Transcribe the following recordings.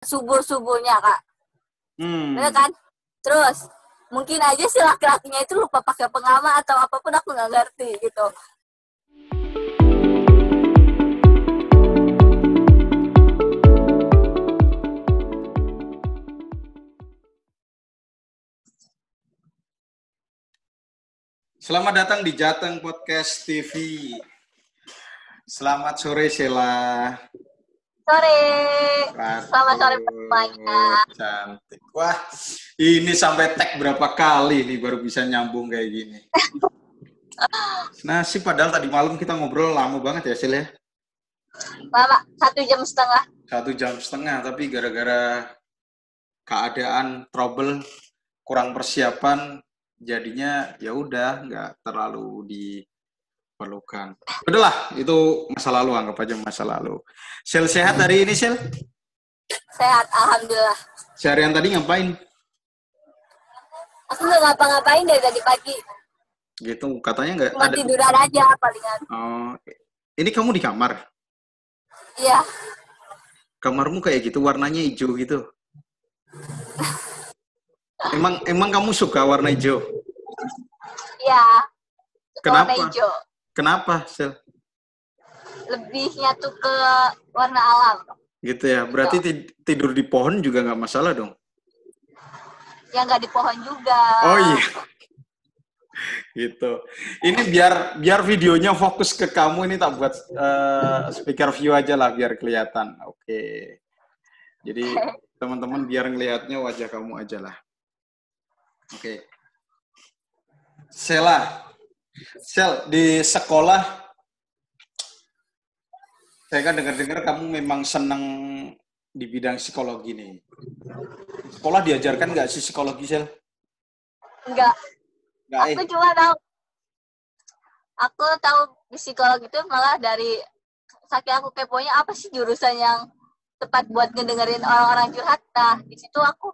subur-suburnya, Kak. Bener kan? Terus mungkin aja si laki-lakinya itu lupa pakai pengaman atau apapun, aku nggak ngerti gitu. Selamat datang di Jateng Podcast TV. Selamat sore, Sheila. Sore. Selamat sore semuanya. Cantik. Wah, ini sampai tag berapa kali nih baru bisa nyambung kayak gini. Nah sih, padahal tadi malam kita ngobrol lama banget ya, Sheila ya? Lama, 1,5 jam. 1,5 jam, tapi gara-gara keadaan trouble, kurang persiapan, jadinya ya udah nggak terlalu diperlukan. Udahlah, itu masa lalu, anggap aja masa lalu. Sel sehat hari ini, Sel? Sehat, alhamdulillah. Seharian tadi ngapain? Aku nggak ngapa-ngapain dari tadi pagi. Gitu, katanya nggak cuma ada. Tiduran aja palingan. Oh, ini kamu di kamar? Iya. Kamarmu kayak gitu, warnanya hijau gitu. Emang kamu suka warna hijau? Iya. Kenapa? Warna hijau. Kenapa, Sel? Lebihnya tuh ke warna alam. Gitu ya. Berarti tidur di pohon juga nggak masalah dong? Ya nggak di pohon juga. Oh iya. Gitu. Ini biar videonya fokus ke kamu, ini tak buat speaker view aja lah biar kelihatan. Oke. Jadi teman-teman biar ngelihatnya wajah kamu aja lah. Oke. Sel, di sekolah saya kan dengar-dengar kamu memang senang di bidang psikologi nih. Sekolah diajarkan nggak sih psikologi, Sel? Enggak. Aku cuma tahu psikologi itu malah dari saking aku keponya, apa sih jurusan yang tepat buat ngedengerin orang-orang curhat. Nah, di situ aku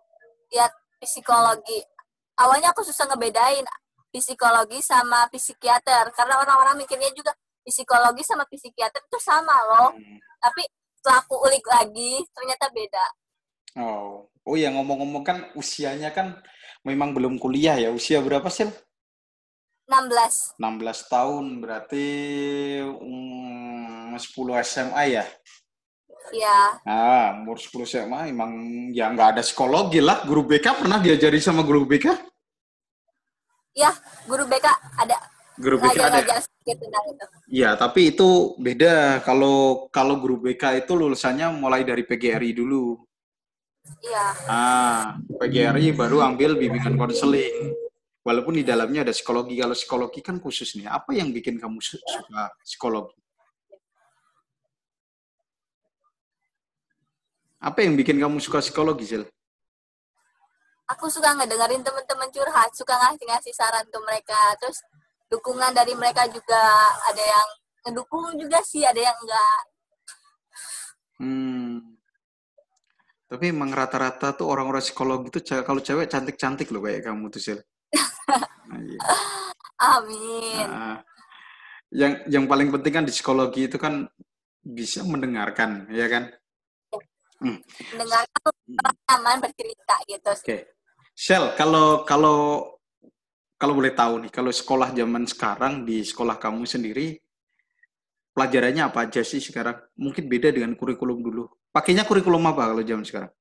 lihat psikologi. Awalnya aku susah ngebedain psikologi sama psikiater karena orang-orang mikirnya juga psikologi sama psikiater itu sama loh. Tapi setelah aku ulik lagi ternyata beda. Oh ya, ngomong-ngomong kan usianya kan memang belum kuliah ya. Usia berapa, Sel? 16 tahun, berarti 10 SMA ya? Iya. Nah, umur 10 SMA emang ya nggak ada psikologi lah. Guru BK pernah diajari sama guru BK? Iya, guru BK ada. Guru BK ada. Iya, tapi itu beda. Kalau guru BK itu lulusannya mulai dari PGRI dulu. Iya. PGRI baru ambil bimbingan konseling. Walaupun di dalamnya ada psikologi. Kalau psikologi kan khusus nih. Apa yang bikin kamu suka psikologi? Apa yang bikin kamu suka psikologi, Sil? Aku suka ngedengerin teman-teman curhat, suka ngasih saran ke mereka. Terus dukungan dari mereka juga, ada yang ngedukung juga sih, ada yang enggak. Tapi emang rata-rata tuh orang-orang psikologi tuh kalau cewek cantik-cantik loh kayak kamu tuh, Sil. Nah, iya. Amin. Yang paling penting kan di psikologi itu kan bisa mendengarkan, ya kan? Mendengarkan nyaman bercerita gitu. Oke. Shell, kalau boleh tahu nih, kalau sekolah zaman sekarang di sekolah kamu sendiri pelajarannya apa aja sih sekarang? Mungkin beda dengan kurikulum dulu. Pakainya kurikulum apa kalau zaman sekarang?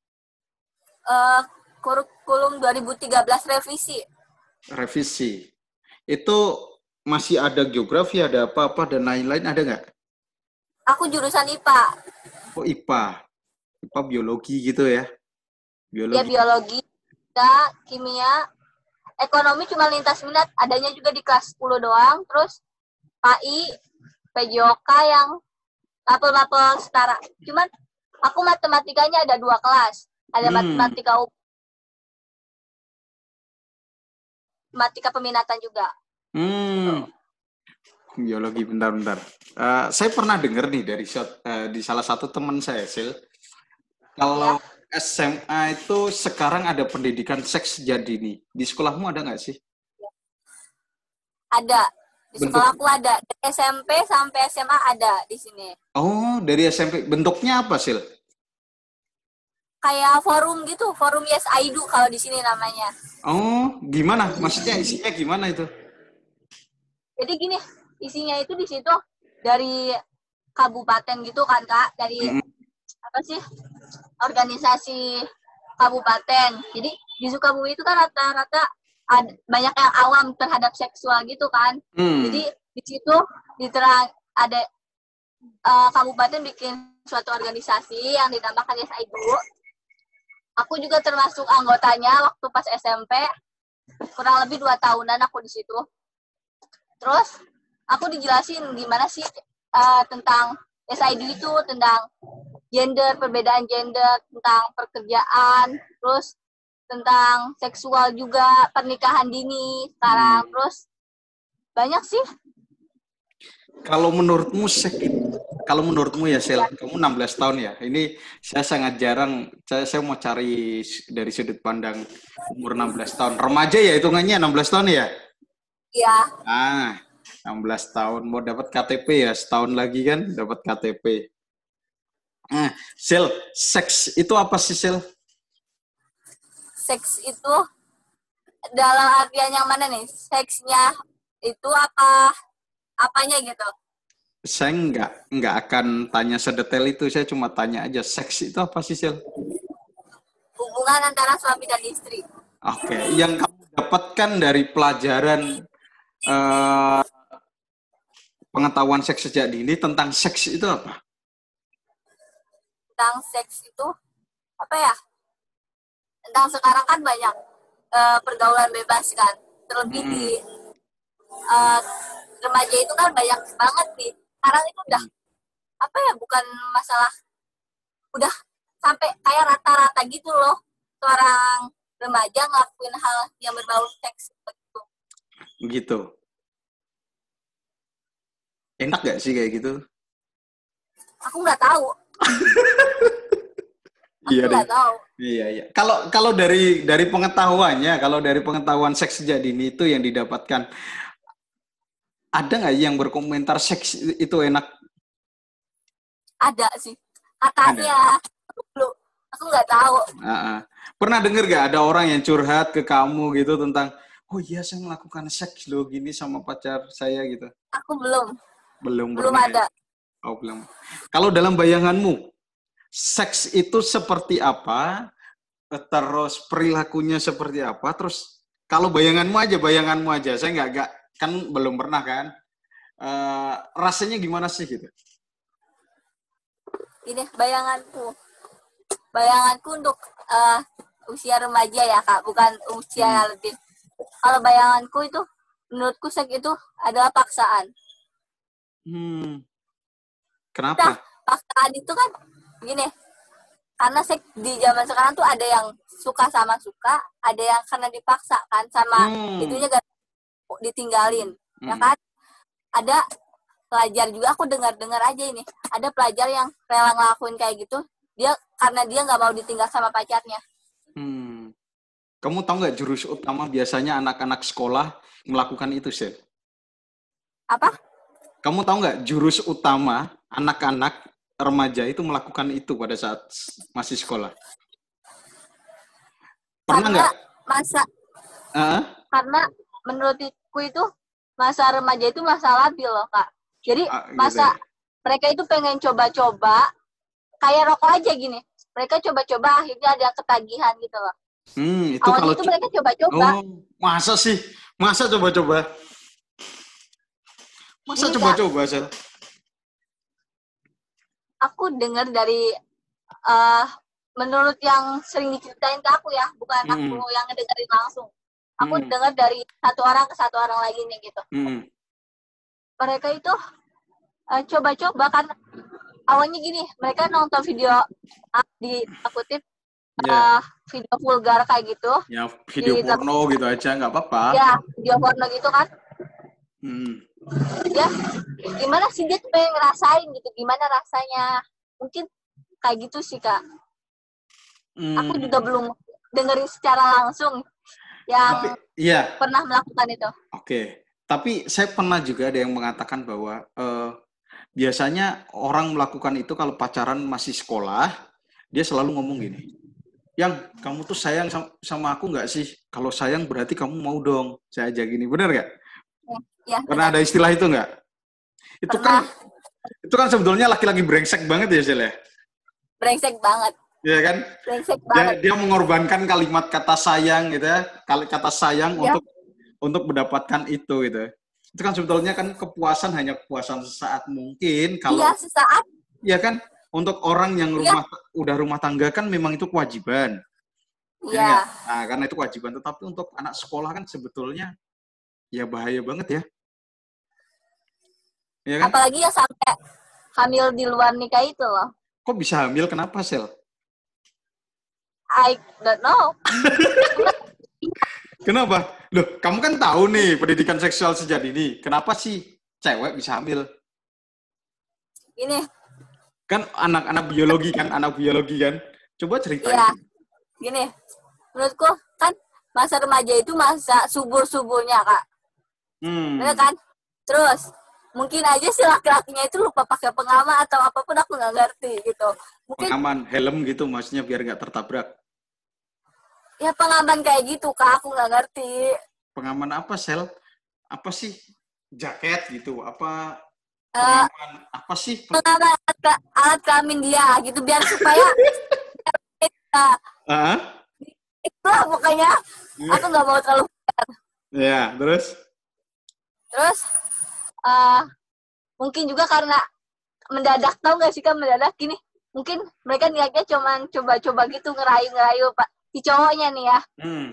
Kurikulum 2013 revisi. Revisi. Itu masih ada geografi, ada apa-apa, dan lain-lain, ada nggak? Aku jurusan IPA. Oh, IPA. IPA biologi gitu ya? Ya, biologi, kimia, ekonomi cuma lintas minat, adanya juga di kelas 10 doang. Terus PAI, PJOK yang lapel-lapel setara. Cuman aku matematikanya ada 2 kelas. Ada matematika peminatan juga. Biologi, bentar. Saya pernah dengar nih di salah satu teman saya, Sil. Kalau SMA itu sekarang ada pendidikan seks sejak dini. Di sekolahmu ada nggak sih? Ada. Di sekolahku ada. Dari SMP sampai SMA ada di sini. Oh, dari SMP. Bentuknya apa, Sil? kayak forum gitu, forum Yes I Do kalau di sini namanya. Oh, gimana? Maksudnya isinya gimana itu? Jadi gini, isinya itu di situ dari kabupaten gitu kan Kak, dari apa sih organisasi kabupaten. Jadi di Sukabumi itu kan rata-rata banyak yang awam terhadap seksual gitu kan. Jadi di situ ada kabupaten bikin suatu organisasi yang dinamakan Yes I Do. Aku juga termasuk anggotanya waktu pas SMP, kurang lebih 2 tahunan aku di situ. Terus aku dijelasin gimana sih tentang SID itu, tentang gender, perbedaan gender, tentang pekerjaan, terus tentang seksual juga, pernikahan dini sekarang. Terus banyak sih. Kalau menurutmu ya Sel, kamu 16 tahun ya. Ini saya sangat jarang, saya mau cari dari sudut pandang umur 16 tahun. Remaja ya hitungannya 16 tahun ya? Iya. 16 tahun mau dapat KTP ya, setahun lagi kan dapat KTP. Sel, seks itu apa sih Sel? Seks itu dalam artian yang mana nih? Seksnya itu apanya gitu? Saya nggak akan tanya sedetail itu, saya cuma tanya aja, seks itu apa sih Sel? Hubungan antara suami dan istri. Oke, yang kamu dapatkan dari pelajaran pengetahuan seks sejak dini tentang seks itu apa? Tentang seks itu apa ya? Tentang sekarang kan banyak pergaulan bebas kan. Terlebih di remaja itu kan banyak banget nih. Sekarang itu udah apa ya? Bukan masalah, udah sampai kayak rata-rata gitu loh. Seorang remaja ngelakuin hal yang berbau seks begitu. Gitu. Enak gak sih kayak gitu? Aku nggak tahu. Iya deh. Tahu. Iya. Kalau dari pengetahuannya, kalau dari pengetahuan seks sejak dini itu yang didapatkan, ada nggak yang berkomentar seks itu enak? Ada sih. Katanya. Aku nggak tahu. Pernah dengar gak ada orang yang curhat ke kamu gitu tentang, oh iya saya melakukan seks loh gini sama pacar saya gitu? Aku belum. Belum pernah ada. Ya? Oh, belum. Kalau dalam bayanganmu, seks itu seperti apa? Terus perilakunya seperti apa? Terus kalau bayanganmu aja. Saya nggak kan belum pernah kan. Rasanya gimana sih gitu? Ini bayanganku untuk usia remaja ya Kak, bukan usia lebih. Kalau bayanganku itu, menurutku seks itu adalah paksaan. Kenapa? Nah, paksaan itu kan gini, karena seks di zaman sekarang tuh ada yang suka sama suka, ada yang karena dipaksa kan sama itunya gak ditinggalin, ya kan? Ada pelajar juga, aku dengar aja ini, ada pelajar yang rela ngelakuin kayak gitu, karena dia nggak mau ditinggal sama pacarnya. Kamu tahu nggak jurus utama biasanya anak-anak sekolah melakukan itu, Sel? Apa? Kamu tahu nggak jurus utama anak-anak remaja itu melakukan itu pada saat masih sekolah? Pernah nggak? Karena menurutku itu masa remaja itu masa labil loh Kak. Jadi masa mereka itu pengen coba-coba, kayak rokok aja gini. Mereka coba-coba akhirnya ada ketagihan gitu loh. Itu awalnya kalau itu mereka coba-coba. Masa sih? Masa coba-coba? Masa coba-coba, Sel? Aku dengar dari menurut yang sering diceritain ke aku ya, bukan aku yang ngedengerin langsung. Aku dengar dari satu orang ke satu orang lagi nih gitu. Mereka itu coba-coba kan, awalnya gini, mereka nonton video video vulgar kayak gitu. Ya, video porno gitu aja, nggak apa-apa. Ya, video porno gitu kan. Ya, gimana sih dia tuh pengen ngerasain gitu, gimana rasanya. Mungkin kayak gitu sih, Kak. Aku juga belum dengerin secara langsung yang pernah melakukan itu. Oke. Tapi saya pernah juga ada yang mengatakan bahwa biasanya orang melakukan itu kalau pacaran masih sekolah, dia selalu ngomong gini, yang kamu tuh sayang sama aku nggak sih? Kalau sayang berarti kamu mau dong. Saya aja gini, bener nggak? Ya, Pernah ada istilah itu nggak? Itu kan pernah. itu kan sebetulnya laki-laki brengsek banget ya, Sel ya? Brengsek banget. Iya kan? Brengsek Dia banget. dia mengorbankan kalimat kata sayang gitu ya, kata sayang Ya, untuk mendapatkan itu gitu. Itu kan sebetulnya kan kepuasan hanya kepuasan sesaat mungkin iya kalau sesaat. ya kan untuk orang yang Iya, udah rumah tangga kan memang itu kewajiban. Ya iya. enggak? Nah, karena itu kewajiban, tetapi untuk anak sekolah kan sebetulnya ya bahaya banget ya. Ya kan? Apalagi yang sampai hamil di luar nikah itu loh. Kok bisa hamil? Kenapa, Sel? I don't know. Kenapa? Loh, kamu kan tahu nih pendidikan seksual sejak ini. Kenapa sih cewek bisa hamil? Ini, Kan anak biologi kan, anak biologi kan. Coba ceritain. iya, gini. Menurutku kan masa remaja itu masa subur-suburnya, Kak. Bener Hmm, kan? Terus mungkin aja si laki-lakinya itu lupa pakai pengaman atau apapun, aku nggak ngerti gitu. Mungkin pengaman, helm gitu maksudnya biar nggak tertabrak. ya pengaman kayak gitu, Kak, aku nggak ngerti. Pengaman apa, Sel? Apa sih? Jaket gitu? Apa Eh, pengaman? Apa sih? pengaman alat kelamin dia gitu biar supaya Ah? itulah pokoknya. Aku nggak mau terlalu. Ya, terus? Terus eh mungkin juga karena mendadak, tau nggak sih kan, mendadak gini. Mungkin mereka niatnya cuman coba-coba gitu, ngerayu-ngerayu Pak si cowoknya nih ya. Hmm.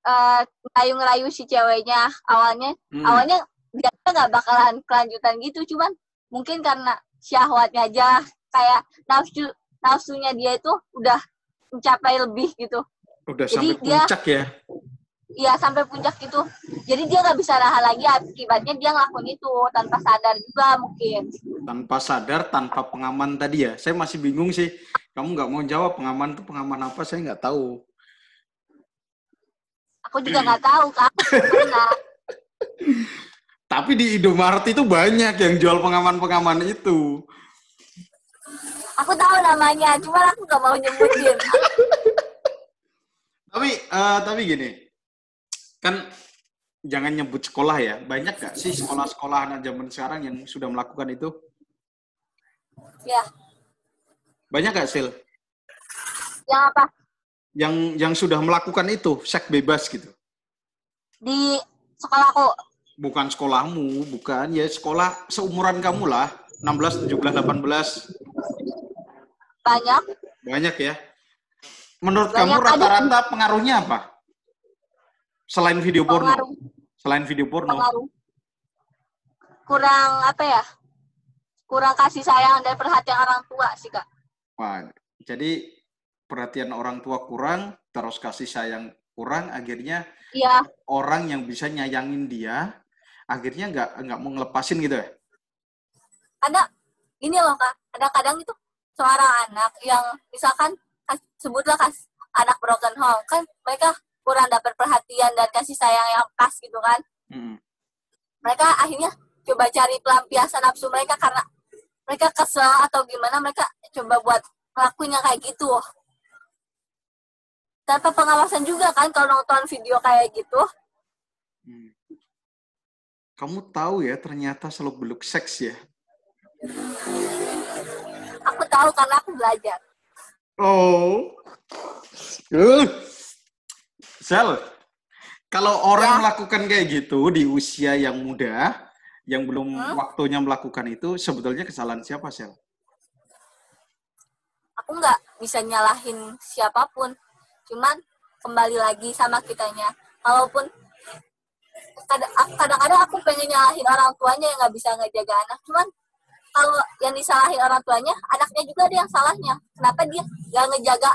Ngerayu-ngerayu si ceweknya. Awalnya Hmm. dia nggak bakalan kelanjutan gitu, cuman mungkin karena syahwatnya aja, kayak nafsunya dia itu udah mencapai lebih gitu. Udah sampai Jadi dia puncak ya? ya sampai puncak gitu. Jadi dia nggak bisa nahan lagi, akibatnya dia ngelakuin itu tanpa sadar juga mungkin. Tanpa sadar, tanpa pengaman tadi ya? Saya masih bingung sih. Kamu nggak mau jawab pengaman itu pengaman apa, saya nggak tahu. Aku juga nggak tahu Kak, karena Tapi di Indomaret itu banyak yang jual pengaman-pengaman itu. aku tahu namanya, cuma aku nggak mau nyebutin. Tapi gini, kan jangan nyebut sekolah ya. Banyak nggak sih sekolah-sekolah anak zaman sekarang yang sudah melakukan itu? Ya, Banyak nggak, Sil? yang apa? Yang sudah melakukan itu, seks bebas gitu. Di sekolahku Bukan sekolahmu, bukan. Ya sekolah seumuran kamu lah. 16, 17, 18. banyak, Banyak ya. Menurut kamu banyak ada rata-rata pengaruhnya apa? Selain video porno? pengaruh, Selain video porno? pengaruh kurang apa ya? Kurang kasih sayang dan perhatian orang tua sih Kak. Wah, jadi perhatian orang tua kurang, terus kasih sayang kurang, akhirnya Iya, orang yang bisa nyayangin dia, akhirnya nggak mau ngelepasin gitu ya? ada ini loh Kak. Kadang-kadang itu seorang anak yang misalkan sebutlah anak broken home, kan mereka kurang dapat perhatian dan kasih sayang yang pas gitu kan. Hmm. Mereka akhirnya coba cari pelampiasan nafsu mereka karena mereka kesel atau gimana, mereka coba buat ngelakuin yang kayak gitu. Tanpa pengawasan juga kan kalau nonton video kayak gitu. Hmm. Kamu tahu ya ternyata seluk-beluk seks ya? Aku tahu karena aku belajar. Oh. Sel, kalau orang melakukan kayak gitu di usia yang muda, yang belum waktunya melakukan itu, sebetulnya kesalahan siapa, Sel? Aku nggak bisa nyalahin siapapun. Cuman kembali lagi sama kitanya. Walaupun kadang-kadang aku pengen nyalahin orang tuanya yang nggak bisa ngejaga anak. Cuman kalau yang disalahin orang tuanya, anaknya juga ada yang salahnya. Kenapa dia nggak ngejaga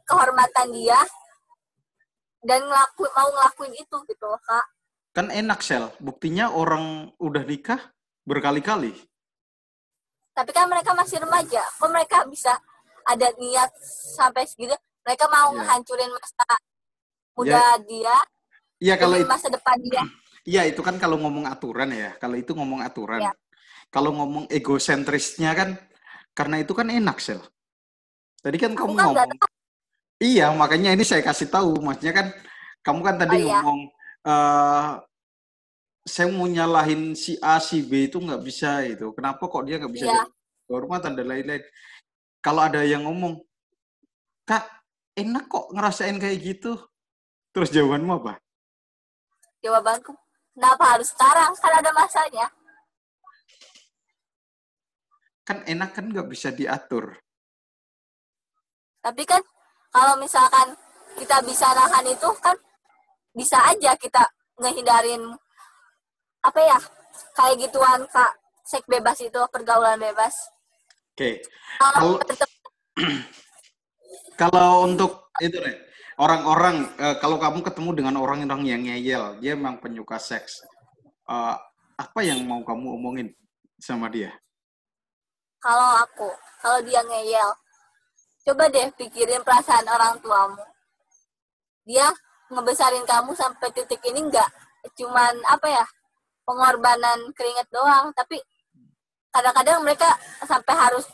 kehormatan dia dan mau ngelakuin itu gitu, Kak. Kan enak, Sel. Buktinya orang udah nikah berkali-kali. Tapi kan mereka masih remaja. Kok mereka bisa ada niat sampai segitu? Mereka mau ngehancurin masa muda dia, Iya, kalau demi itu, masa depan dia. iya itu kan kalau ngomong aturan ya. Kalau itu ngomong aturan. Ya. Kalau ngomong egosentrisnya kan, karena itu kan enak, Sel. Tadi kan Aku kamu kan nggak ngomong, tahu Iya, makanya ini saya kasih tahu. Maksudnya kan, kamu kan Oh tadi iya, ngomong, eh saya mau nyalahin si A, si B itu nggak bisa itu. Kenapa kok dia nggak bisa iya. jadi kehormatan dan lain-lain. Kalau ada yang ngomong, Kak, enak kok ngerasain kayak gitu. Terus jawabanmu apa? Jawabanku, kenapa harus sekarang? Kan ada masanya. Kan enak kan nggak bisa diatur. Tapi kan kalau misalkan kita bisa nahan itu kan bisa aja kita ngehindarin apa ya kayak gituan kak, seks bebas itu, pergaulan bebas. Oke. Kalau Kalau kalau untuk itu nih, orang-orang kalau kamu ketemu dengan orang-orang yang ngeyel, dia memang penyuka seks. eh, Apa yang mau kamu omongin sama dia? kalau aku, kalau dia ngeyel, coba deh pikirin perasaan orang tuamu. Dia ngebesarin kamu sampai titik ini enggak cuman apa ya, pengorbanan keringat doang, tapi kadang-kadang mereka sampai harus,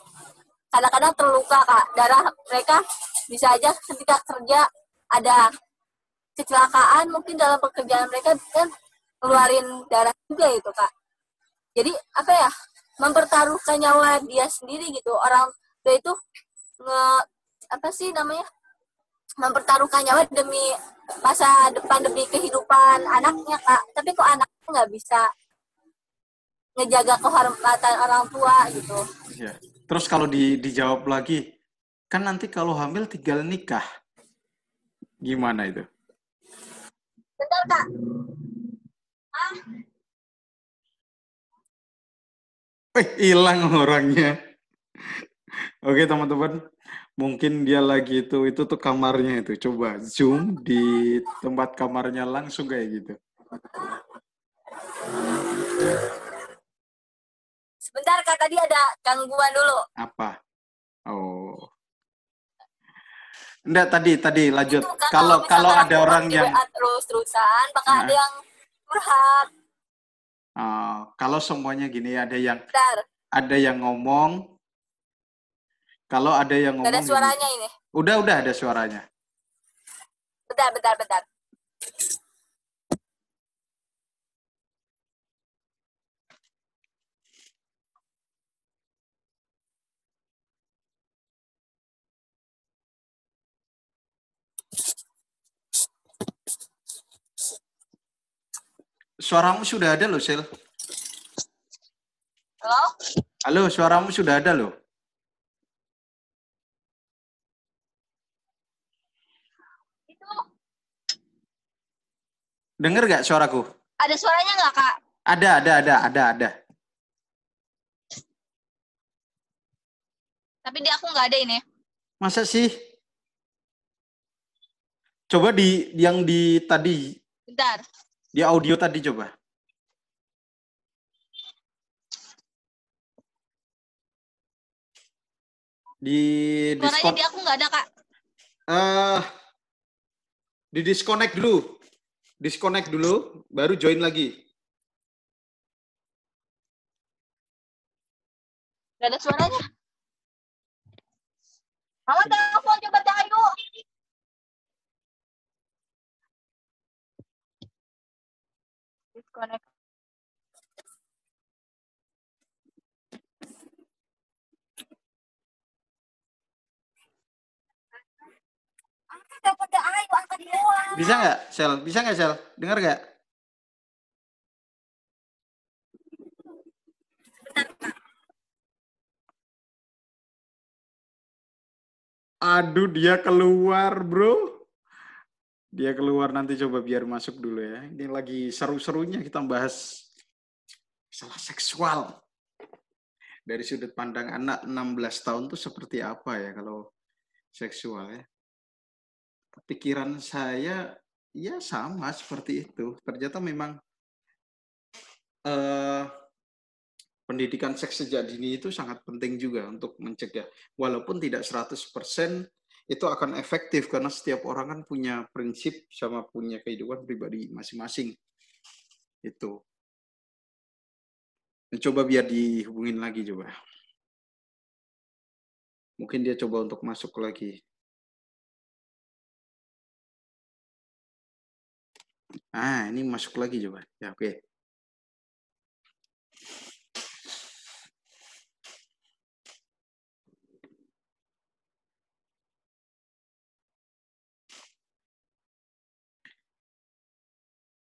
kadang-kadang terluka kak, darah mereka bisa aja ketika kerja ada kecelakaan, mungkin dalam pekerjaan mereka kan Hmm. keluarin darah juga itu kak. Jadi apa ya, mempertaruhkan nyawa dia sendiri gitu, orang tua itu nge apa sih namanya, mempertaruhkan nyawa demi masa depan, demi kehidupan anaknya kak, tapi kok anaknya nggak bisa ngejaga kehormatan orang tua gitu. Ya. Terus kalau dijawab lagi, kan nanti kalau hamil tinggal nikah. Gimana itu? Bentar kak. Ah, Hilang orangnya. Oke, teman-teman. Mungkin dia lagi itu tuh kamarnya itu. Coba zoom di tempat kamarnya langsung kayak gitu. sebentar kak, tadi ada gangguan dulu. Apa? Oh. Enggak, tadi lanjut. Itu kak, kalau Kalau kalau misalkan ada aku orang pakai yang WA terus-terusan bakal ada nah, yang curhat. kalau semuanya gini Bentar, ada yang ngomong, kalau ada yang gak ada ngomong gini. suaranya ini. Udah ada suaranya. Bentar. Suaramu sudah ada loh, Sel. Halo. Halo, suaramu sudah ada loh. Itu Dengar gak suaraku? ada suaranya nggak kak? Ada. Tapi di aku nggak ada ini. Masa sih? Coba di yang di tadi, Bentar. di audio tadi coba. Di Suaranya diskon di aku nggak ada kak. eh di disconnect dulu. Disconnect dulu baru join lagi. Nggak ada suaranya. Mama telepon, coba deh ayo. Disconnect. Telepon deh ayo, angkat di bawah. Bisa nggak, Sel? Bisa nggak, Sel? Dengar nggak? Aduh, dia keluar, bro. Dia keluar, nanti coba biar masuk dulu ya. Ini lagi seru-serunya kita bahas masalah seksual. Dari sudut pandang anak 16 tahun tuh seperti apa ya kalau seksual ya. Pikiran saya ya sama seperti itu. Ternyata memang eh, pendidikan seks sejak dini itu sangat penting juga untuk mencegah. Walaupun tidak 100% itu akan efektif karena setiap orang kan punya prinsip sama punya kehidupan pribadi masing-masing. Itu. Coba biar dihubungin lagi coba. Mungkin dia coba untuk masuk lagi. Ini masuk lagi coba. Ya, oke.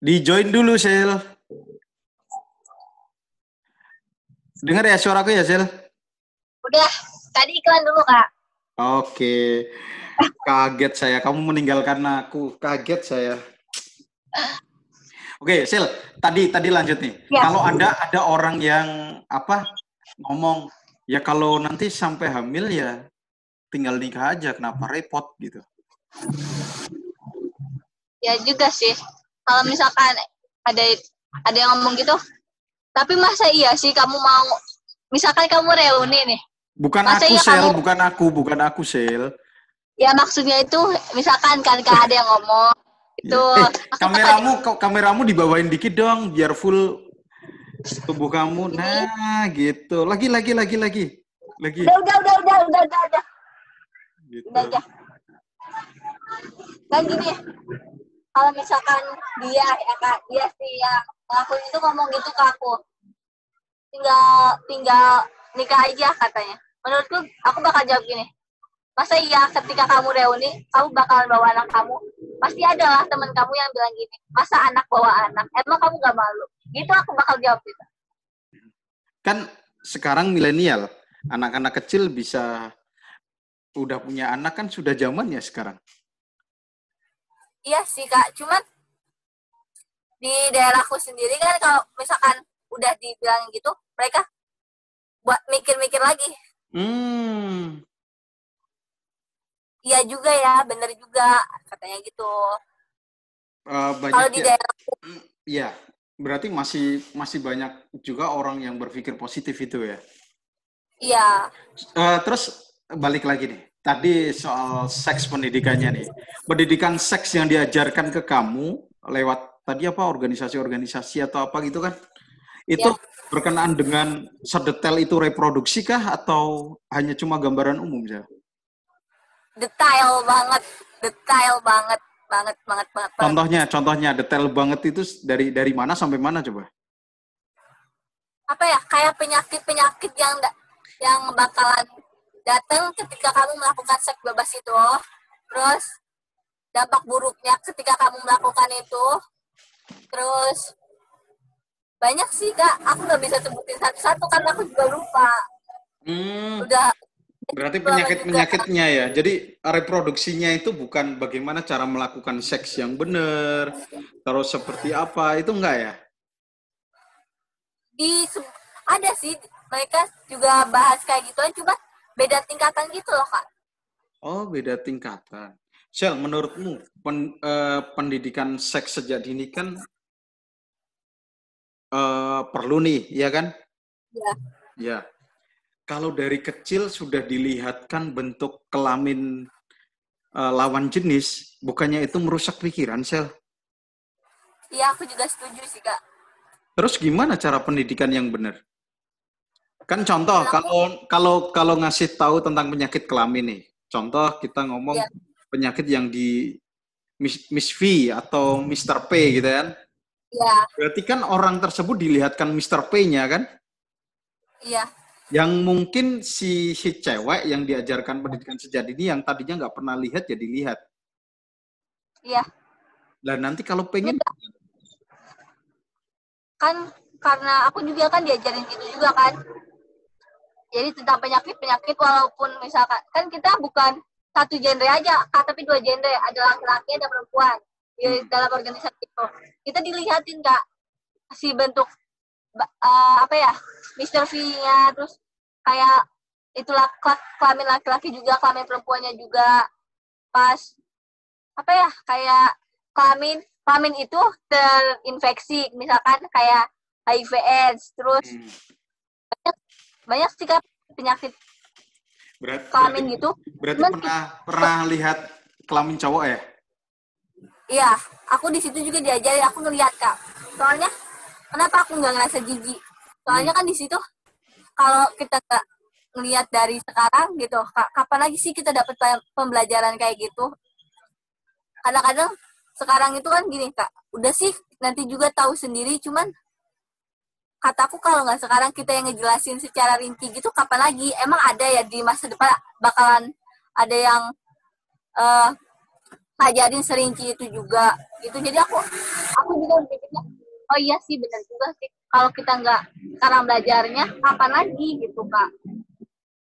Di-join dulu, Sel. Dengar ya suaraku ya, Sel? Udah, tadi iklan dulu, Kak. Oke. Kaget saya, kamu meninggalkan aku. Kaget saya. Oke, Sil, tadi lanjut nih. Ya. Kalau ada orang yang ngomong, ya kalau nanti sampai hamil ya tinggal nikah aja, kenapa repot gitu. Ya juga sih. Kalau misalkan ada yang ngomong gitu, tapi masa iya sih kamu mau, misalkan kamu reuni nih. Bukan masa aku, iya Sel, kamu, bukan aku, Sel. Ya maksudnya itu, misalkan kan ada yang ngomong, itu. Kameramu dibawain dikit dong, biar full tubuh kamu. Nah, gitu. Lagi. Udah. Gitu. Udah aja. Kan gini, kalau misalkan dia sih yang ngelakuin itu ngomong gitu ke aku, tinggal nikah aja katanya. Menurutku aku bakal jawab gini, masa iya ketika kamu reuni kamu bakalan bawa anak kamu? Pasti ada lah teman kamu yang bilang gini, masa anak bawa anak, emang kamu gak malu? Gitu aku bakal jawab gitu. Kan sekarang milenial, anak-anak kecil bisa udah punya anak, kan sudah zamannya sekarang. Iya sih Kak, cuman di daerahku sendiri kan kalau misalkan udah dibilang gitu, mereka buat mikir-mikir lagi. Iya juga ya, bener juga katanya gitu. Kalau di daerahku, ya, berarti masih banyak juga orang yang berpikir positif itu ya. iya. Terus balik lagi nih, tadi soal seks pendidikannya nih. Pendidikan seks yang diajarkan ke kamu lewat tadi organisasi-organisasi atau apa gitu kan? Itu Ya. berkenaan dengan sedetail itu reproduksi kah atau hanya cuma gambaran umum ya? Detail banget Contohnya detail banget itu dari mana sampai mana coba? apa ya, kayak penyakit yang bakalan datang ketika kamu melakukan seks bebas itu, terus dampak buruknya ketika kamu melakukan itu, terus banyak sih Kak, aku nggak bisa sebutin satu-satu karena aku juga lupa. Udah Berarti lama juga. penyakit-penyakitnya ya. Jadi reproduksinya itu bukan bagaimana cara melakukan seks yang benar, terus seperti apa, itu enggak ya? Ada sih, mereka juga bahas kayak gituan, cuma beda tingkatan gitu loh Kak. Oh, beda tingkatan. Shell, menurutmu pendidikan seks sejak dini kan perlu nih, ya kan? Ya. Ya. Kalau dari kecil sudah dilihatkan bentuk kelamin lawan jenis, bukannya itu merusak pikiran, Shell? Iya, aku juga setuju sih Kak. Terus gimana cara pendidikan yang benar? Kan contoh, Aku, kalau ngasih tahu tentang penyakit kelamin nih. Contoh kita ngomong ya, penyakit yang di Miss V atau Mr. P gitu kan. ya, Berarti kan orang tersebut dilihatkan Mr. P-nya kan. iya, Yang mungkin si cewek yang diajarkan pendidikan sejak dini yang tadinya nggak pernah lihat jadi lihat. iya. Lah nanti kalau Ini pengen kan karena aku juga kan diajarin gitu juga kan. Jadi tentang penyakit-penyakit, walaupun misalkan kan kita bukan satu genre aja Kak, tapi dua genre, ada laki-laki ada perempuan di dalam organisasi itu. Kita dilihatin Kak si bentuk apa ya, Mr. V-nya, terus kayak itulah kelamin laki-laki juga, kelamin perempuannya juga, pas apa ya, kayak kelamin itu terinfeksi, misalkan kayak HIV/AIDS, terus banyak sih Kak penyakit kelamin gitu. berarti Cuman pernah lihat kelamin cowok ya? iya, aku di situ juga diajari, aku ngeliat Kak. Soalnya kenapa aku nggak ngerasa jijik? Soalnya kan di situ kalau kita nggak ngeliat dari sekarang gitu, kapan lagi sih kita dapat pembelajaran kayak gitu? Kadang-kadang sekarang itu kan gini Kak, udah sih nanti juga tahu sendiri, cuman kataku kalau nggak sekarang kita yang ngejelasin secara rinci gitu, kapan lagi? Emang ada ya di masa depan bakalan ada yang ngajarin serinci itu juga gitu. Jadi aku juga mikirnya, oh iya sih benar juga sih, kalau kita nggak sekarang belajarnya kapan lagi gitu Kak.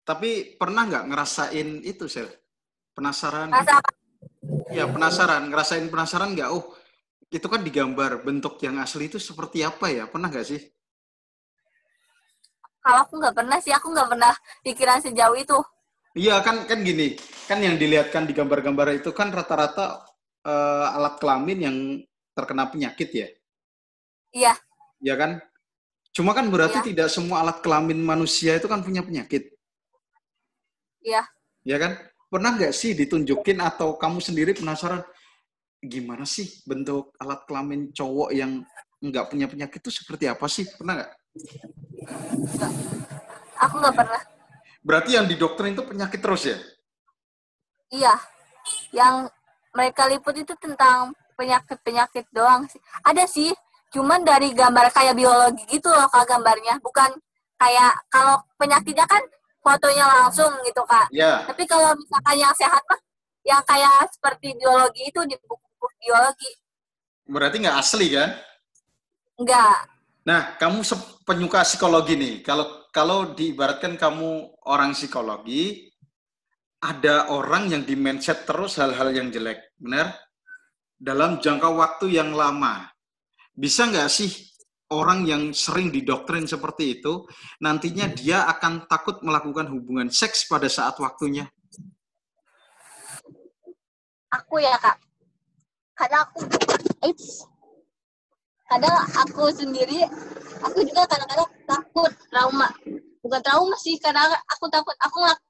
Tapi pernah nggak ngerasain itu, Sel? Penasaran gitu? Rasa Ya, penasaran. Ngerasain penasaran nggak? Oh, itu kan digambar bentuk yang asli itu seperti apa ya? Pernah nggak sih? kalau aku nggak pernah sih, aku nggak pernah pikiran sejauh itu. Iya, kan gini. Kan yang dilihatkan di gambar-gambar itu kan rata-rata alat kelamin yang terkena penyakit ya. Iya, Iya kan? Cuma kan berarti iya, tidak semua alat kelamin manusia itu kan punya penyakit. iya. Ya kan? Pernah nggak sih ditunjukin atau kamu sendiri penasaran gimana sih bentuk alat kelamin cowok yang nggak punya penyakit itu seperti apa sih? Pernah nggak? Nggak. Aku nggak pernah. Berarti yang didoktrin itu penyakit terus ya? Iya, yang mereka liput itu tentang penyakit-penyakit doang sih. Ada sih, cuman dari gambar kayak biologi gitu loh Kak gambarnya. Bukan kayak, kalau penyakitnya kan fotonya langsung gitu Kak. Ya, Tapi kalau misalkan yang sehat mah, yang kayak seperti biologi itu di buku-buku biologi. berarti nggak asli kan? Enggak, Nah, kamu penyuka psikologi nih. Kalau diibaratkan kamu orang psikologi, ada orang yang di-mindset terus hal-hal yang jelek, benar? Dalam jangka waktu yang lama. Bisa nggak sih orang yang sering didoktrin seperti itu, nantinya dia akan takut melakukan hubungan seks pada saat waktunya? aku ya Kak. Kadang aku, kadang aku sendiri, aku juga kadang-kadang takut trauma. Bukan trauma sih, karena aku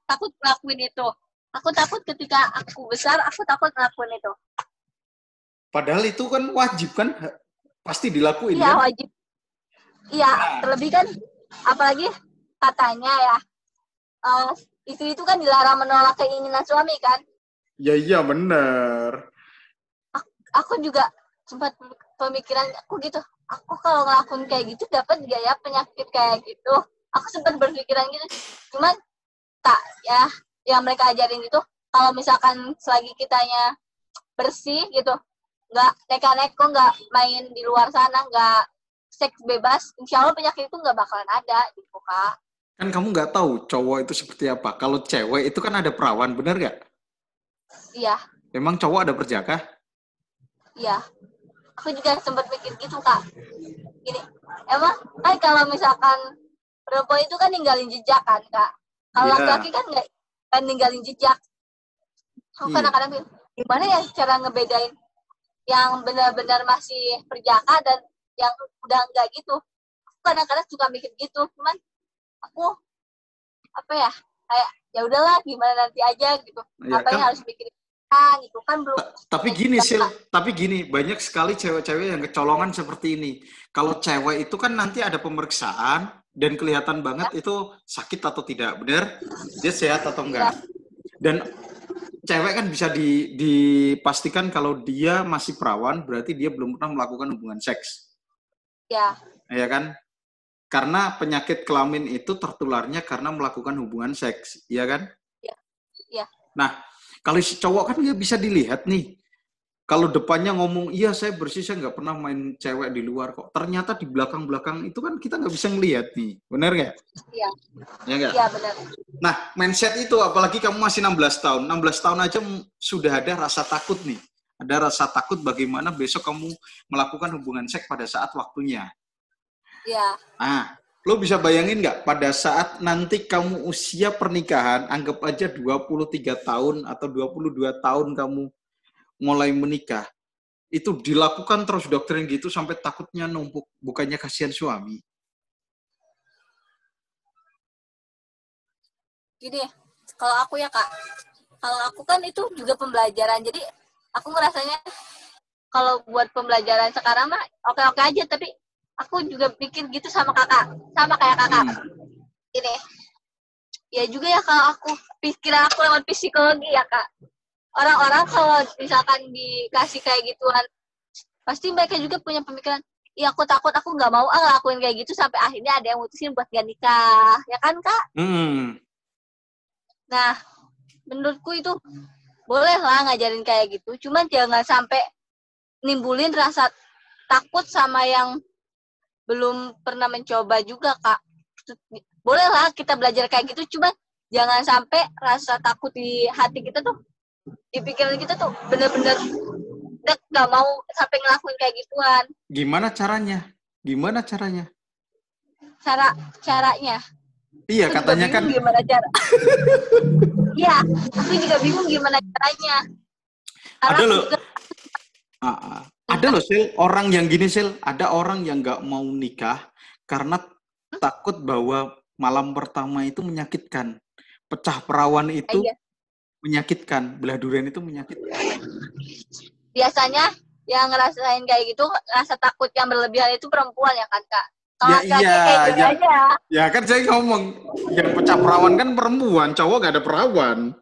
takut ngelakuin itu. Aku takut ketika aku besar, aku takut ngelakuin itu. Padahal itu kan wajib kan? Pasti dilakuin Iya kan? wajib. Iya, Nah, terlebih kan, apalagi katanya ya, uh, itu kan dilarang menolak keinginan suami kan. ya iya bener. Aku juga sempat pemikiran aku gitu. Aku kalau ngelakuin kayak gitu dapat gak ya penyakit kayak gitu? Aku sempat berpikiran gitu. Cuman tak ya, yang mereka ajarin itu, kalau misalkan selagi kitanya bersih gitu, nggak neka-neko, nggak main di luar sana, nggak seks bebas, insya Allah penyakit itu nggak bakalan ada gitu Kak. Kan kamu nggak tahu cowok itu seperti apa. Kalau cewek itu kan ada perawan, bener nggak? Iya, Emang cowok ada perjaka? iya, aku juga sempat mikir gitu Kak. Gini, emang kan kalau misalkan perempuan itu kan ninggalin jejak kan Kak, kalau Iya, laki-laki kan nggak kan ninggalin jejak. Aku iya. kadang-kadang mikir, gimana ya cara ngebedain yang benar-benar masih perjaka dan yang udah enggak gitu. Aku kadang-kadang suka mikir gitu, cuman aku apa ya, kayak ya udahlah gimana nanti aja gitu, Ya ngapain kan. harus mikirin gitu kan, belum Tapi gini, Sil. Tapi gini, banyak sekali cewek-cewek yang kecolongan seperti ini. Kalau cewek itu kan nanti ada pemeriksaan dan kelihatan ya. banget itu sakit atau tidak, bener? Dia sehat atau Iya, enggak. Dan cewek kan bisa dipastikan kalau dia masih perawan, berarti dia belum pernah melakukan hubungan seks. ya, Ya kan? Karena penyakit kelamin itu tertularnya karena melakukan hubungan seks, ya kan? ya, ya, Nah, kalau si cowok kan nggak bisa dilihat nih. Kalau depannya ngomong, iya saya bersih, saya nggak pernah main cewek di luar kok. Ternyata di belakang-belakang itu kan kita nggak bisa ngelihat nih. Bener nggak? iya, Ya nggak? iya benar. Nah, mindset itu, apalagi kamu masih 16 tahun. 16 tahun aja sudah ada rasa takut nih. Ada rasa takut bagaimana besok kamu melakukan hubungan seks pada saat waktunya. Iya, Nah, lo bisa bayangin nggak pada saat nanti kamu usia pernikahan, anggap aja 23 tahun atau 22 tahun kamu mulai menikah, itu dilakukan terus doktrin gitu sampai takutnya numpuk, bukannya kasihan suami. gini, kalau aku ya Kak, kalau aku kan itu juga pembelajaran, jadi aku ngerasanya kalau buat pembelajaran sekarang mah oke-oke aja, tapi aku juga pikir gitu sama kakak, sama kayak kakak. Ini ya juga ya, kalau aku pikiran aku lewat psikologi ya Kak. Orang-orang kalau misalkan dikasih kayak gituan pasti mereka juga punya pemikiran, iya aku takut, aku nggak mau ngelakuin kayak gitu, sampai akhirnya ada yang mutusin buat gak nikah, ya kan Kak? Nah, menurutku itu boleh lah ngajarin kayak gitu, cuman jangan sampai nimbulin rasa takut sama yang belum pernah mencoba juga, Kak. Boleh lah kita belajar kayak gitu, cuman jangan sampai rasa takut di hati kita tuh, di pikiran kita tuh bener-bener nggak mau sampai ngelakuin kayak gituan. Gimana caranya? Caranya? Iya, aku katanya kan. Gimana cara? Iya, aku juga bingung gimana caranya. Ada loh. Ada loh, Sil, orang yang gini, Sil. Ada orang yang nggak mau nikah karena takut bahwa malam pertama itu menyakitkan. Pecah perawan itu menyakitkan. Belah durian itu menyakitkan. Biasanya yang ngerasain kayak gitu, rasa takut yang berlebihan itu perempuan ya kan, Kak? Ya iya, ya kan saya ngomong yang pecah perawan kan perempuan, cowok gak ada perawan.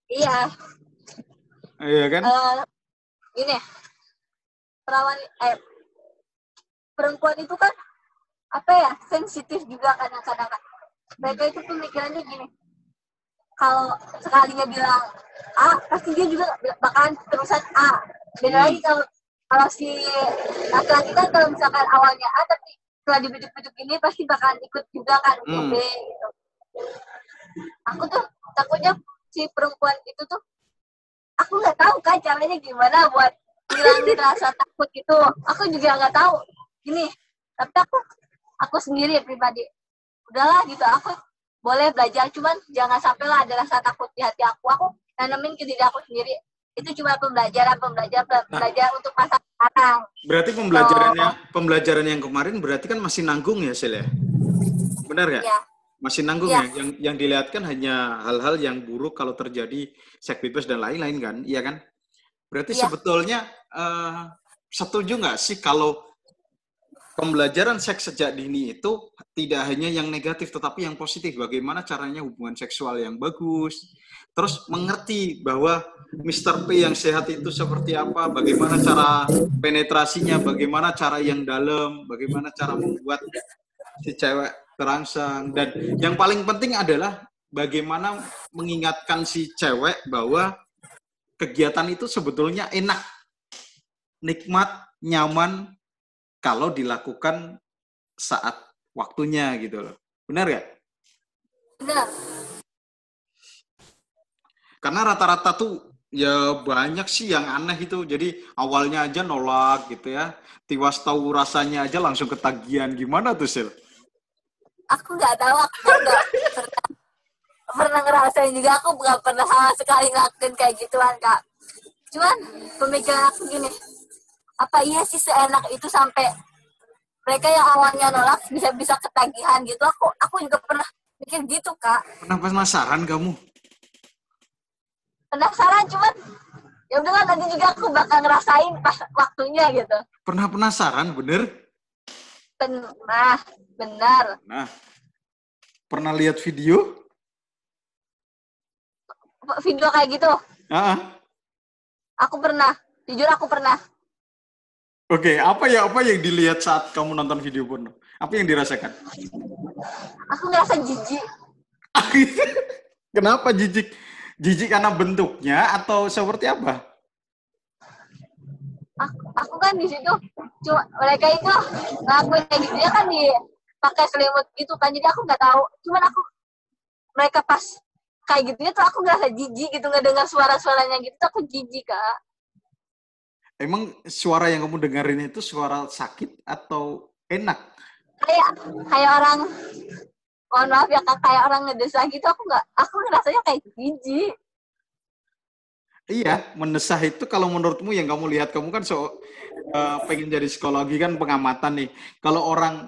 Iya. Iya kan? Gini, perempuan itu kan apa ya, sensitif juga kadang-kadang. Mereka itu pemikirannya gini, kalau sekalinya bilang A, pasti dia juga bakalan terusan A. Beda lagi kalau si laki-laki kan, kalau misalkan awalnya A, tapi setelah dibujuk-bujuk ini pasti bakalan ikut juga kan untuk B gitu. Aku tuh takutnya si perempuan itu tuh, aku nggak tahu kan caranya gimana buat ngilangin rasa takut gitu. Aku juga nggak tahu gini, tapi aku sendiri pribadi udahlah gitu, aku boleh belajar, cuman jangan sampai lah ada rasa takut di hati aku nanemin ke diri aku sendiri. Itu cuma belajar untuk masa sekarang. Berarti pembelajaran yang kemarin berarti kan masih nanggung ya, Sel ya? Benar nggak? Ya. Masih nanggung ya? Yang dilihatkan hanya hal-hal yang buruk kalau terjadi seks bebas dan lain-lain kan? Iya kan? Berarti sebetulnya setuju nggak sih kalau pembelajaran seks sejak dini itu tidak hanya yang negatif tetapi yang positif? Bagaimana caranya hubungan seksual yang bagus? Terus mengerti bahwa Mr. P yang sehat itu seperti apa, bagaimana cara penetrasinya, bagaimana cara yang dalam, bagaimana cara membuat si cewek terangsang, dan yang paling penting adalah bagaimana mengingatkan si cewek bahwa kegiatan itu sebetulnya enak, nikmat, nyaman kalau dilakukan saat waktunya gitu loh. Benar gak? Benar. Karena rata-rata tuh ya banyak sih yang aneh itu. Jadi awalnya aja nolak gitu ya. Tiwas tahu rasanya aja langsung ketagihan. Gimana tuh, Sil? Aku nggak tahu, aku nggak pernah ngerasain juga. Aku nggak pernah sama sekali ngelakuin kayak gituan, Kak. Cuman pemikiran aku gini, apa iya sih seenak itu sampai mereka yang awalnya nolak bisa ketagihan gitu? Aku juga pernah mikir gitu, Kak. Pernah penasaran kamu? Penasaran, cuman ya udahlah, nanti juga aku bakal ngerasain pas waktunya gitu. Pernah penasaran, bener? Pernah, benar. Nah, pernah lihat video? Video kayak gitu? Aku pernah, jujur aku pernah. Oke, apa yang dilihat saat kamu nonton video porno? Apa yang dirasakan? Aku ngerasa jijik. Kenapa jijik? Jijik karena bentuknya atau seperti apa? Aku kan di situ, cuma mereka itu ngelakuin kayak gitu ya kan, pakai selimut gitu kan, jadi aku nggak tahu. Cuman mereka pas kayak gitunya tuh aku ngerasa jijik gitu, ngedengar suara-suaranya gitu, aku jijik, Kak. Emang suara yang kamu dengerin itu suara sakit atau enak? Kayak orang, mohon maaf ya Kak, kayak orang ngedesah gitu. Aku ngerasanya kayak jijik. Iya, mendesah itu kalau menurutmu yang kamu lihat, kamu kan pengen jadi psikologi kan, pengamatan nih. Kalau orang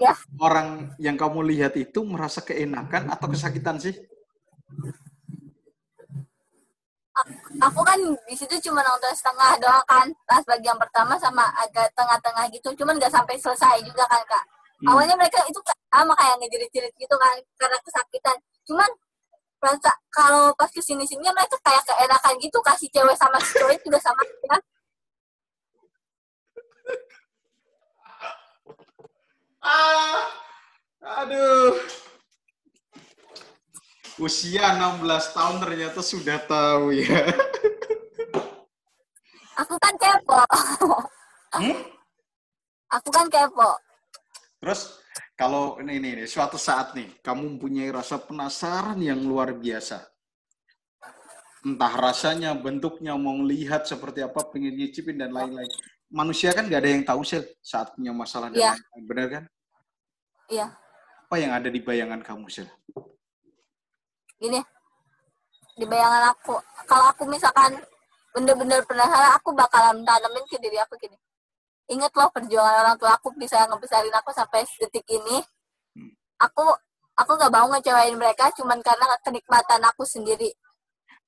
yang kamu lihat itu merasa keenakan atau kesakitan sih? Aku kan di situ cuma nonton setengah doang kan, pas bagian pertama sama agak tengah-tengah gitu, cuman nggak sampai selesai juga kan, Kak. Awalnya mereka itu sama kayak ngejerit-jerit gitu kan karena kesakitan, cuman rasa kalau pas kesini-sininya mereka kayak keenakan gitu, kasih cewek sama si cowok juga sama kan. Aduh. Usia 16 tahun ternyata sudah tahu ya. Aku kan kepo. Aku kan kepo. Terus kalau ini suatu saat nih kamu mempunyai rasa penasaran yang luar biasa. Entah rasanya, bentuknya, mau lihat seperti apa, pengen nyicipin dan lain-lain. Manusia kan nggak ada yang tahu sih saat punya masalah dan Iya, lain-lain, benar kan? iya. Apa yang ada di bayangan kamu sih? Gini, di bayangan aku, kalau aku misalkan bener-bener penasaran, aku bakalan tanamin ke diri aku gini. Ingat loh perjuangan orang tua aku bisa ngebesarin aku sampai detik ini. Aku nggak mau ngecewain mereka cuman karena kenikmatan aku sendiri.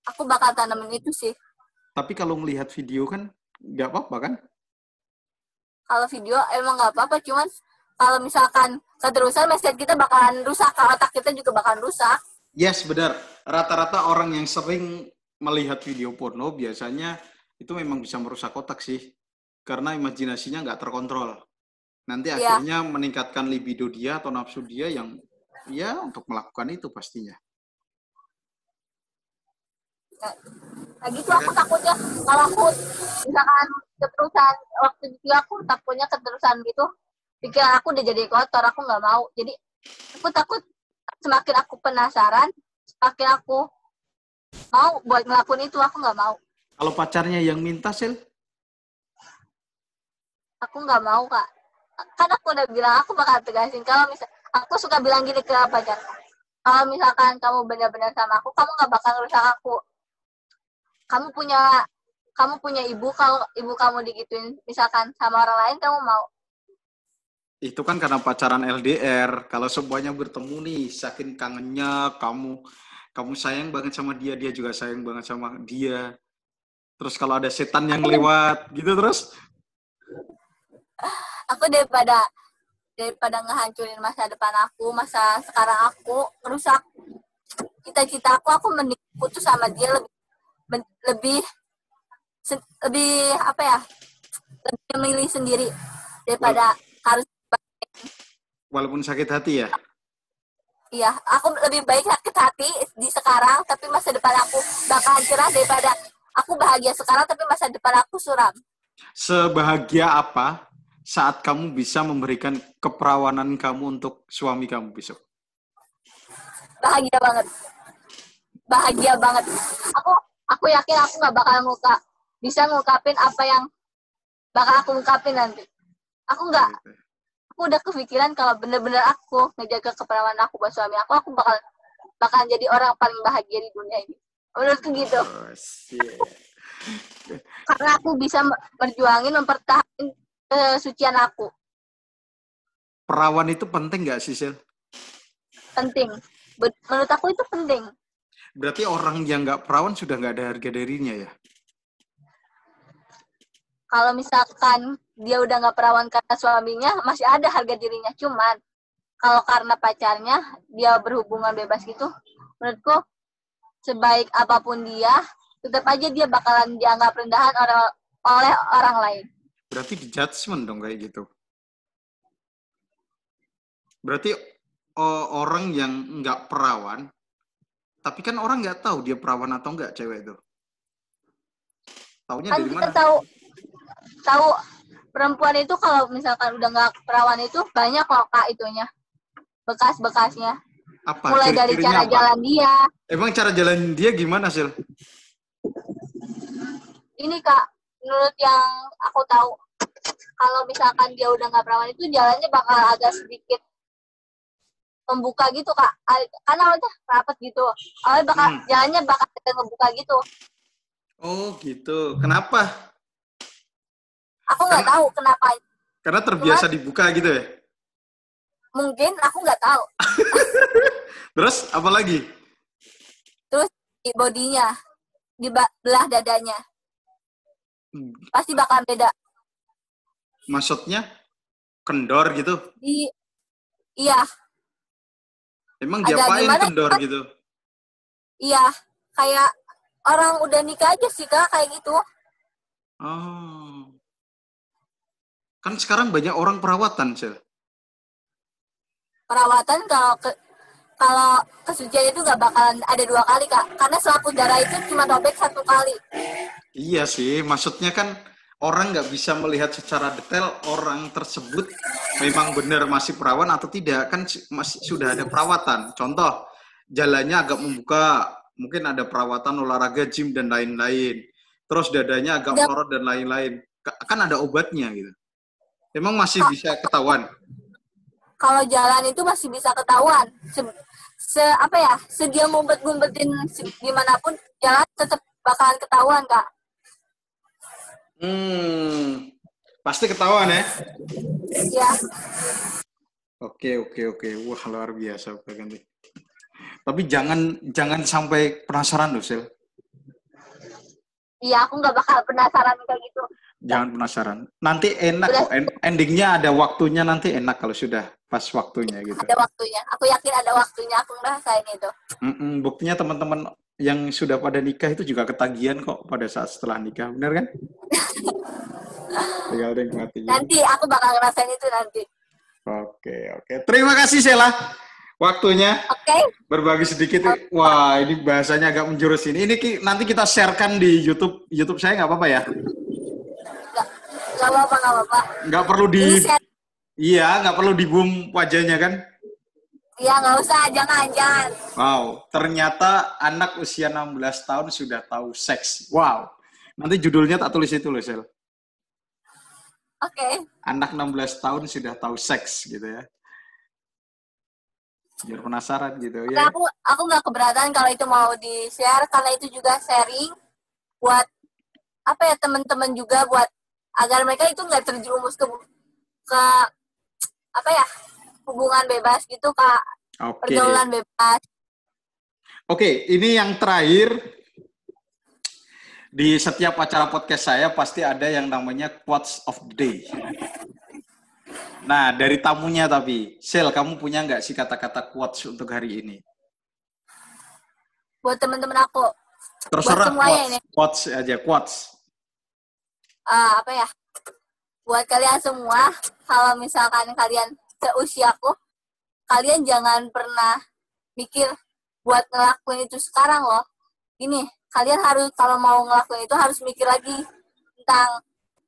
Aku bakal tanamin itu sih. Tapi kalau melihat video kan nggak apa-apa kan? Kalau video emang nggak apa-apa, cuman kalau misalkan keterusan mindset kita bakalan rusak, kalau otak kita juga bakalan rusak. Yes, benar. Rata-rata orang yang sering melihat video porno biasanya itu memang bisa merusak otak sih. Karena imajinasinya nggak terkontrol. Nanti Iya. akhirnya meningkatkan libido dia atau nafsu dia yang ya untuk melakukan itu pastinya. Nah gitu aku takutnya kalau aku misalkan keterusan waktu itu aku takutnya keterusan gitu, pikiran aku udah jadi kotor, aku nggak mau. Jadi aku takut semakin aku penasaran, semakin aku mau buat ngelakuin itu, aku nggak mau. Kalau pacarnya yang minta, Sel? Aku nggak mau, Kak. Kan aku udah bilang, aku bakal tegasin. Kalau misal aku suka bilang gini ke pacarku, kalau misalkan kamu benar-benar sama aku, kamu nggak bakal rusak aku. Kamu punya ibu, kalau ibu kamu digituin misalkan sama orang lain, kamu mau? Itu kan karena pacaran LDR. Kalau semuanya bertemu nih, saking kangennya kamu sayang banget sama dia, dia juga sayang banget sama dia. Terus kalau ada setan yang lewat gitu terus. Aku daripada ngehancurin masa depan aku, masa sekarang aku rusak cita-cita aku mending putus sama dia lebih lebih apa ya, lebih memilih sendiri daripada harus. Walaupun sakit hati ya. Iya, aku lebih baik sakit hati di sekarang tapi masa depan aku bakal cerah daripada aku bahagia sekarang tapi masa depan aku suram. Sebahagia apa saat kamu bisa memberikan keperawanan kamu untuk suami kamu besok? Bahagia banget. Bahagia banget. Aku yakin aku nggak bakal bisa ngungkapin apa yang bakal aku ungkapin nanti. Aku udah kepikiran kalau bener-bener aku ngejaga keperawanan aku buat suami aku bakal jadi orang paling bahagia di dunia ini. Menurutku gitu. Oh, Karena aku bisa berjuangin mempertahankan kesucian aku. Perawan itu penting nggak sih, Sil? Penting. Menurut aku itu penting. Berarti orang yang nggak perawan sudah nggak ada harga dirinya ya? Kalau misalkan dia udah nggak perawan karena suaminya, masih ada harga dirinya. Cuman kalau karena pacarnya dia berhubungan bebas gitu, menurutku sebaik apapun dia, tetap aja dia bakalan dianggap rendahan oleh orang lain. Berarti di judgment dong kayak gitu. Berarti orang yang nggak perawan, tapi kan orang nggak tahu dia perawan atau nggak cewek itu. Taunya Kan dari kita mana? tahu perempuan itu kalau misalkan udah nggak perawan itu banyak loh Kak itunya, bekas-bekasnya. Apa? Mulai dari cara Ciri-cirinya apa? jalan dia. Emang cara jalan dia gimana, Sil? Ini Kak, menurut yang aku tahu, kalau misalkan dia udah nggak perawan itu jalannya bakal agak sedikit membuka gitu Kak, karena awalnya rapat gitu, awalnya jalannya bakal ada ngebuka gitu. Oh gitu. Kenapa? Aku nggak tahu kenapa. Karena terbiasa Cuman, dibuka gitu ya? mungkin aku nggak tahu. Terus apa lagi? Terus di bodinya, di belah dadanya, pasti bakal beda. Maksudnya kendor gitu? Iya. Emang Agak diapain gimana? kendor gitu? Iya, kayak orang udah nikah aja sih Kak, kayak gitu. Oh. Kan sekarang banyak orang perawatan, Sel. perawatan kalau kesucian itu nggak bakalan ada 2 kali, Kak. Karena selaput darah itu cuma robek 1 kali. Iya sih, maksudnya kan orang nggak bisa melihat secara detail orang tersebut memang benar masih perawan atau tidak. Kan masih sudah ada perawatan. Contoh, jalannya agak membuka, mungkin ada perawatan olahraga, gym, dan lain-lain. Terus dadanya agak melorot dan lain-lain. Kan ada obatnya gitu. Emang masih bisa ketahuan? Kalau jalan itu masih bisa ketahuan. Sedia ngumpet-ngumpetin gimana pun, jalan tetap bakalan ketahuan, Kak. Pasti ketahuan ya? Ya. Oke. Wah, luar biasa. Tapi jangan sampai penasaran loh, Sel. Iya, aku nggak bakal penasaran kayak gitu. Jangan penasaran. Nanti enak kok. Endingnya ada waktunya, nanti enak kalau sudah pas waktunya gitu. Ada waktunya. Aku yakin ada waktunya. Aku ngerasain itu. Buktinya teman-teman yang sudah pada nikah itu juga ketagihan kok pada saat setelah nikah. Benar kan? Tinggal nikmati. Nanti aku bakal ngerasain itu nanti. Oke. Terima kasih, Sela. Waktunya berbagi sedikit. Wah, ini bahasanya agak menjurus ini. Ini nanti kita sharekan di YouTube saya, nggak apa-apa ya? Nggak apa-apa. Nggak perlu nggak perlu di boom wajahnya kan? Iya, nggak usah, jangan. Wow, ternyata anak usia 16 tahun sudah tahu seks. Wow, nanti judulnya tak tulis itu loh, Sel. Oke. Anak 16 tahun sudah tahu seks gitu ya. Biar penasaran gitu ya. Aku nggak keberatan kalau itu mau di-share, karena itu juga sharing buat teman-teman juga, buat agar mereka itu nggak terjerumus ke hubungan bebas gitu, Kak. Pergaulan bebas. Oke, ini yang terakhir. Di setiap acara podcast saya pasti ada yang namanya quotes of the day. Nah, dari tamunya tapi, Sel, kamu punya nggak sih kata-kata quotes untuk hari ini? Buat teman-teman aku. Terserah, quotes aja, quotes. Buat kalian semua, kalau misalkan kalian seusiaku, kalian jangan pernah mikir buat ngelakuin itu sekarang loh. Gini, kalian harus, kalau mau ngelakuin itu harus mikir lagi tentang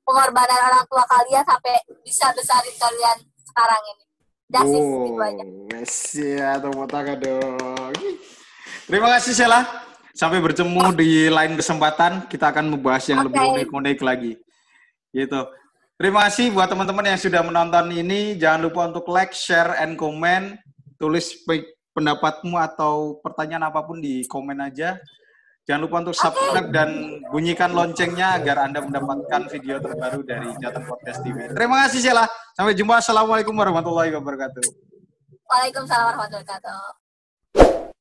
pengorbanan orang tua kalian sampai bisa besarin kalian sekarang ini. Gitu aja. Tepuk tangan dong. Terima kasih, Sela. Sampai bertemu di lain kesempatan. Kita akan membahas yang lebih unik-unik lagi. Gitu. Terima kasih buat teman-teman yang sudah menonton ini. Jangan lupa untuk like, share, and comment. Tulis pendapatmu atau pertanyaan apapun di komen aja. Jangan lupa untuk subscribe dan bunyikan loncengnya agar Anda mendapatkan video terbaru dari Jateng Podcast TV. Terima kasih, Sela. Sampai jumpa. Assalamualaikum warahmatullahi wabarakatuh. Waalaikumsalam warahmatullahi wabarakatuh.